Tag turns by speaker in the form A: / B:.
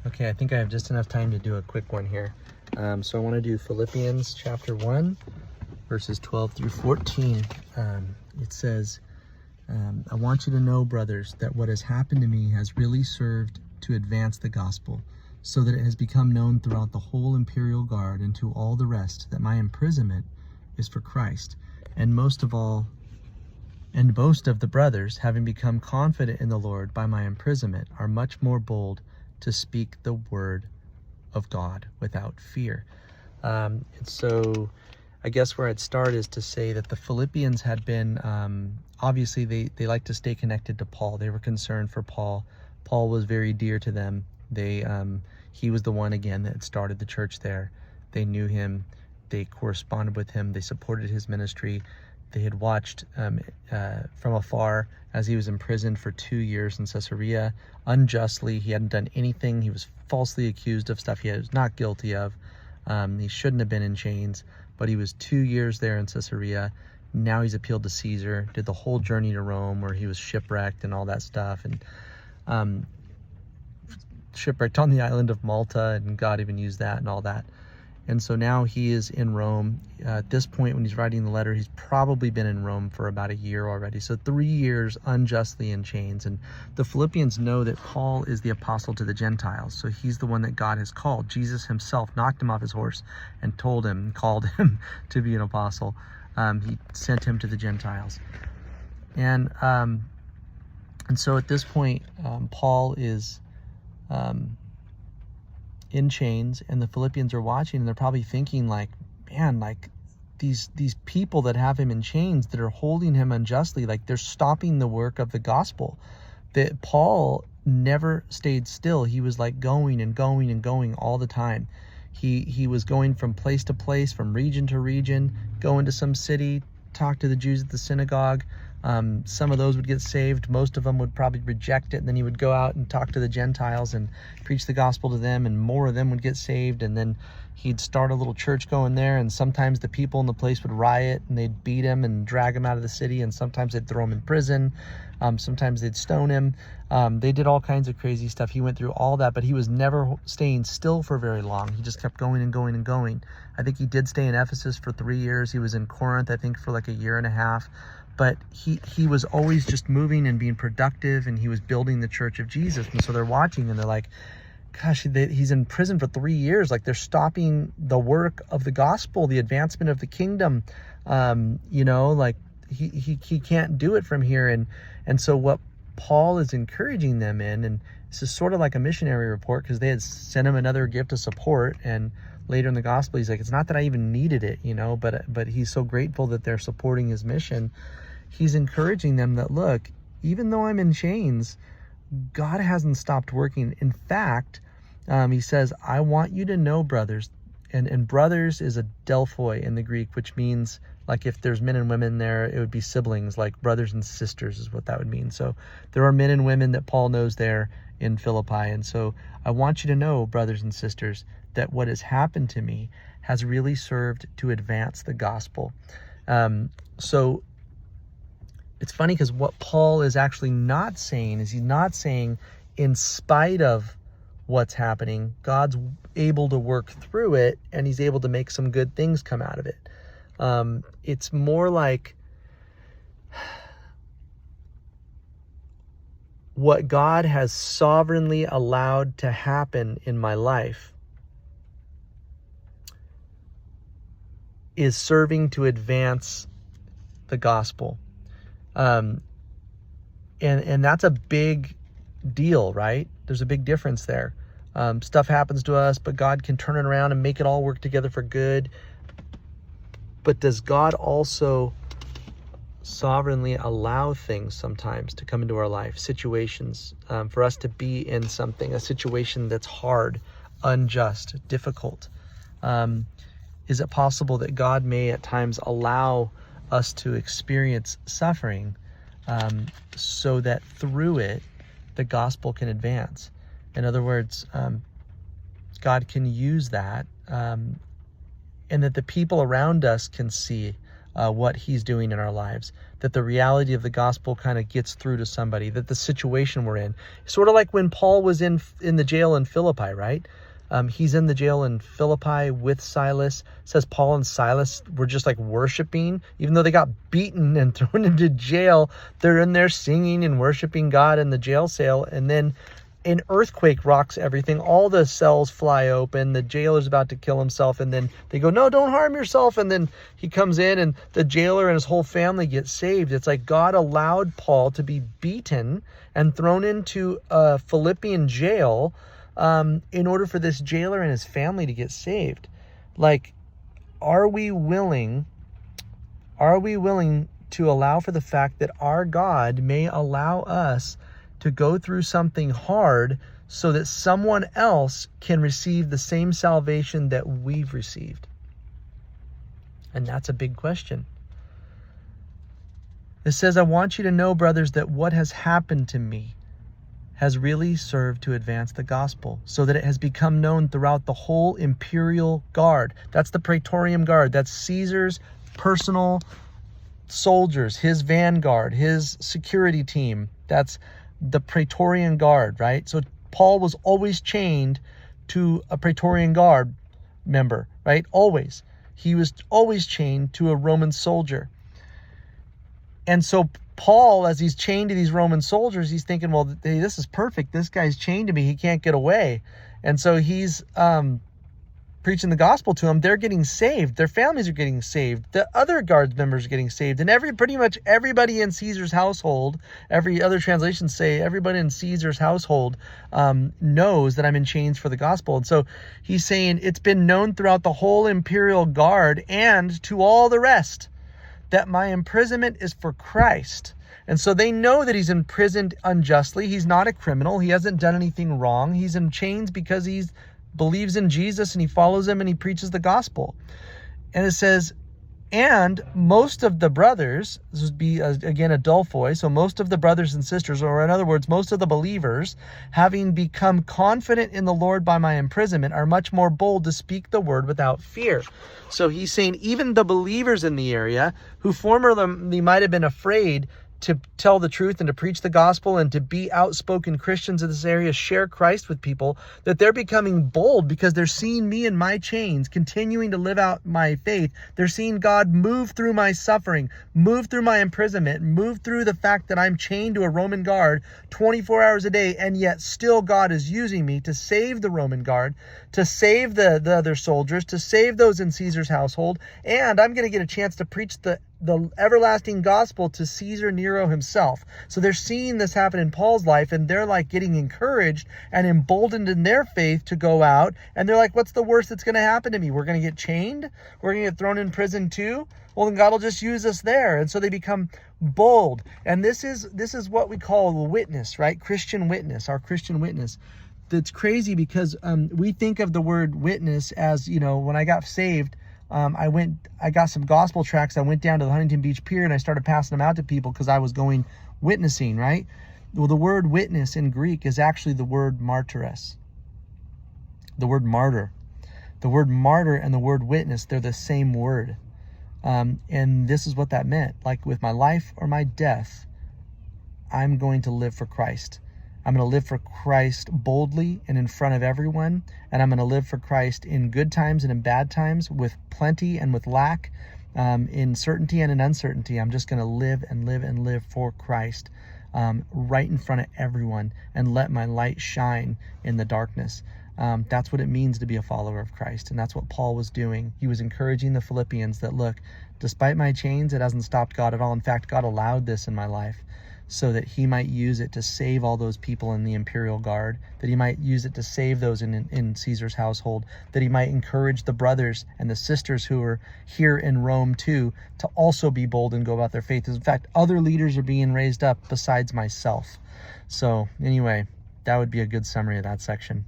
A: Okay, I think I have just enough time to do a quick one here. So I want to do Philippians chapter 1, verses 12 through 14. It says, I want you to know, brothers, that what has happened to me has really served to advance the gospel, so that it has become known throughout the whole imperial guard and to all the rest that my imprisonment is for Christ. And most of the brothers, having become confident in the Lord by my imprisonment, are much more bold to speak the word of God without fear. And so I guess where I'd start is to say that the Philippians had been, obviously they like to stay connected to Paul. They were concerned for Paul. Paul was very dear to them. He was the one, again, that started the church there. They knew him. They corresponded with him. They supported his ministry. They had watched from afar as he was imprisoned for 2 years in Caesarea unjustly. He hadn't done anything. He was falsely accused of stuff he was not guilty of. He shouldn't have been in chains, but he was 2 years there in Caesarea. Now he's appealed to Caesar, did the whole journey to Rome where he was shipwrecked and all that stuff, and shipwrecked on the island of Malta, and God even used that and all that. And so now he is in Rome. At this point, when he's writing the letter, he's probably been in Rome for about a year already. So 3 years unjustly in chains. And the Philippians know that Paul is the apostle to the Gentiles. So he's the one that God has called. Jesus himself knocked him off his horse and called him to be an apostle. He sent him to the Gentiles. And so at this point, Paul is in chains, and the Philippians are watching, and they're probably thinking like, man, like these people that have him in chains, that are holding him unjustly, like they're stopping the work of the gospel. That Paul never stayed still. He was like going and going and going all the time. He was going from place to place, from region to region, going to some city, talk to the Jews at the synagogue. Some of those would get saved. Most of them would probably reject it. And then he would go out and talk to the Gentiles and preach the gospel to them, and more of them would get saved. And then he'd start a little church going there. And sometimes the people in the place would riot and they'd beat him and drag him out of the city. And sometimes they'd throw him in prison. Sometimes they'd stone him. They did all kinds of crazy stuff. He went through all that, but he was never staying still for very long. He just kept going and going and going. I think he did stay in Ephesus for 3 years. He was in Corinth, I think, for like a year and a half. But he was always just moving and being productive, and he was building the church of Jesus. And so they're watching, and they're like, gosh, he's in prison for 3 years. Like, they're stopping the work of the gospel, the advancement of the kingdom. Like he can't do it from here. And so what Paul is encouraging them in, and this is sort of like a missionary report, because they had sent him another gift of support, and later in the gospel, he's like, it's not that I even needed it, but he's so grateful that they're supporting his mission. He's encouraging them that, look, even though I'm in chains, God hasn't stopped working. In fact, he says, I want you to know, brothers, and brothers is a Delphoi in the Greek, which means, like, if there's men and women there, it would be siblings, like brothers and sisters is what that would mean. So there are men and women that Paul knows there in Philippi. And so I want you to know, brothers and sisters, that what has happened to me has really served to advance the gospel. So it's funny, because what Paul is actually not saying is, he's not saying in spite of what's happening, God's able to work through it and he's able to make some good things come out of it. It's more like what God has sovereignly allowed to happen in my life is serving to advance the gospel. And that's a big deal, right? There's a big difference there. Stuff happens to us, but God can turn it around and make it all work together for good. But does God also sovereignly allow things sometimes to come into our life, situations, for us to be in something, a situation that's hard, unjust, difficult? Is it possible that God may at times allow us to experience suffering so that through it, the gospel can advance? In other words, God can use that, and that the people around us can see, what he's doing in our lives, that the reality of the gospel kind of gets through to somebody, that the situation we're in, sort of like when Paul was in the jail in Philippi, right? He's in the jail in Philippi with Silas. It says Paul and Silas were just like worshiping, even though they got beaten and thrown into jail. They're in there singing and worshiping God in the jail cell. And then an earthquake rocks everything. All the cells fly open. The jailer's about to kill himself. And then they go, no, don't harm yourself. And then he comes in and the jailer and his whole family get saved. It's like God allowed Paul to be beaten and thrown into a Philippian jail in order for this jailer and his family to get saved. Like, are we willing to allow for the fact that our God may allow us to go through something hard so that someone else can receive the same salvation that we've received? And that's a big question. It says, I want you to know, brothers, that what has happened to me has really served to advance the gospel, so that it has become known throughout the whole imperial guard. That's the Praetorian Guard. That's Caesar's personal soldiers, his vanguard, his security team. That's the Praetorian Guard, right? So Paul was always chained to a Praetorian Guard member, right? Always. He was always chained to a Roman soldier. And so Paul, as he's chained to these Roman soldiers, he's thinking, well, hey, this is perfect. This guy's chained to me. He can't get away. And so he's preaching the gospel to them. They're getting saved. Their families are getting saved. The other guard members are getting saved. And pretty much everybody in Caesar's household, every other translations say everybody in Caesar's household knows that I'm in chains for the gospel. And so he's saying it's been known throughout the whole imperial guard and to all the rest that my imprisonment is for Christ. And so they know that he's imprisoned unjustly. He's not a criminal. He hasn't done anything wrong. He's in chains because he believes in Jesus and he follows him and he preaches the gospel. And it says, and most of the brothers, this would be again Adelphoi, so most of the brothers and sisters, or in other words, most of the believers, having become confident in the Lord by my imprisonment, are much more bold to speak the word without fear. So he's saying even the believers in the area who formerly might have been afraid to tell the truth and to preach the gospel and to be outspoken Christians in this area, share Christ with people, that they're becoming bold because they're seeing me in my chains, continuing to live out my faith. They're seeing God move through my suffering, move through my imprisonment, move through the fact that I'm chained to a Roman guard 24 hours a day, and yet still God is using me to save the Roman guard, to save the other soldiers, to save those in Caesar's household, and I'm going to get a chance to preach the everlasting gospel to Caesar Nero himself. So they're seeing this happen in Paul's life, and they're like getting encouraged and emboldened in their faith to go out. And they're like, what's the worst that's going to happen to me? We're going to get chained? We're going to get thrown in prison too? Well, then God will just use us there. And so they become bold. And this is what we call a witness, right? Christian witness, our Christian witness. That's crazy because we think of the word witness as, when I got saved, I got some gospel tracts. I went down to the Huntington Beach Pier and I started passing them out to people because I was going witnessing, right? Well, the word witness in Greek is actually the word martyres, the word martyr. The word martyr and the word witness, they're the same word. And this is what that meant. Like, with my life or my death, I'm going to live for Christ. I'm going to live for Christ boldly and in front of everyone. And I'm going to live for Christ in good times and in bad times, with plenty and with lack, in certainty and in uncertainty. I'm just going to live and live and live for Christ, right in front of everyone, and let my light shine in the darkness. That's what it means to be a follower of Christ. And that's what Paul was doing. He was encouraging the Philippians that, look, despite my chains, it hasn't stopped God at all. In fact, God allowed this in my life so that he might use it to save all those people in the imperial guard, that he might use it to save those in Caesar's household, that he might encourage the brothers and the sisters who are here in Rome too, to also be bold and go about their faith. In fact, other leaders are being raised up besides myself. So anyway, that would be a good summary of that section.